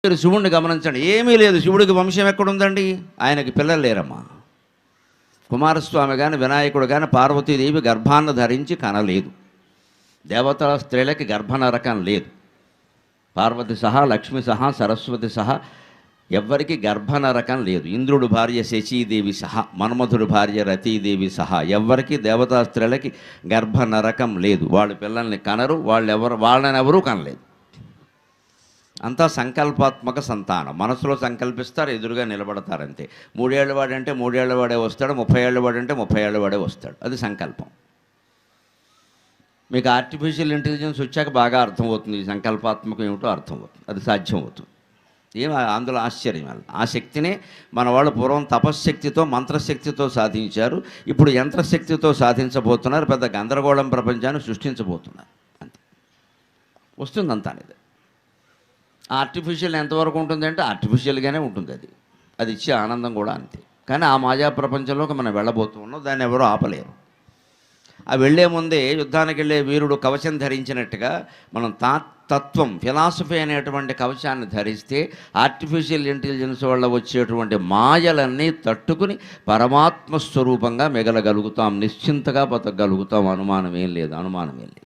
మీరు శివుడిని గమనించండి, ఏమీ లేదు. శివుడికి వంశం ఎక్కడుందండి? ఆయనకి పిల్లలు లేరమ్మా. కుమారస్వామి కానీ వినాయకుడు కానీ పార్వతీదేవి గర్భాన్ని ధరించి కనలేదు. దేవతల స్త్రీలకి గర్భనరకం లేదు. పార్వతి సహా, లక్ష్మి సహా, సరస్వతి సహా ఎవ్వరికి గర్భనరకం లేదు. ఇంద్రుడు భార్య శచీదేవి సహా, మన్మధుడు భార్య రతీదేవి సహా ఎవ్వరికి దేవతా స్త్రీలకి గర్భనరకం లేదు. వాళ్ళు పిల్లల్ని కనరు, వాళ్ళని ఎవరూ కనలేదు. అంతా సంకల్పాత్మక సంతానం. మనసులో సంకల్పిస్తారు, ఎదురుగా నిలబడతారంతే. 3 ఏళ్ల వాడంటే 3 ఏళ్ల వాడే వస్తాడు, 30 ఏళ్ల వాడంటే 30 ఏళ్ల వాడే వస్తాడు. అది సంకల్పం. మీకు ఆర్టిఫిషియల్ ఇంటెలిజెన్స్ వచ్చాక బాగా అర్థమవుతుంది, ఈ సంకల్పాత్మకం ఏమిటో అర్థమవుతుంది, అది సాధ్యం అవుతుంది. అందులో ఆశ్చర్యం అಲ್ಲ. ఆ శక్తినే మన వాళ్ళు పూర్వం తపశ్శక్తితో మంత్రశక్తితో సాధించారు, ఇప్పుడు యంత్రశక్తితో సాధించబోతున్నారు. పెద్ద గందరగోళం ప్రపంచాన్ని సృష్టించబోతున్నారు. అంతే వస్తుంది అంతా. అనేది ఆర్టిఫిషియల్ ఎంతవరకు ఉంటుందంటే ఆర్టిఫిషియల్గానే ఉంటుంది. అది ఇచ్చే ఆనందం కూడా అంతే. కానీ ఆ మాయా ప్రపంచంలోకి మనం వెళ్ళబోతూ ఉన్నాం, దాన్ని ఎవరూ ఆపలేరు. ఆ వెళ్లే ముందే యుద్ధానికి వెళ్ళే వీరుడు కవచం ధరించినట్టుగా మనం తత్వం, ఫిలాసఫీ అనేటువంటి కవచాన్ని ధరిస్తే ఆర్టిఫిషియల్ ఇంటెలిజెన్స్ వల్ల వచ్చేటువంటి మాయలన్నీ తట్టుకుని పరమాత్మ స్వరూపంగా మిగలగలుగుతాం, నిశ్చింతగా బతకగలుగుతాం. అనుమానం ఏం లేదు.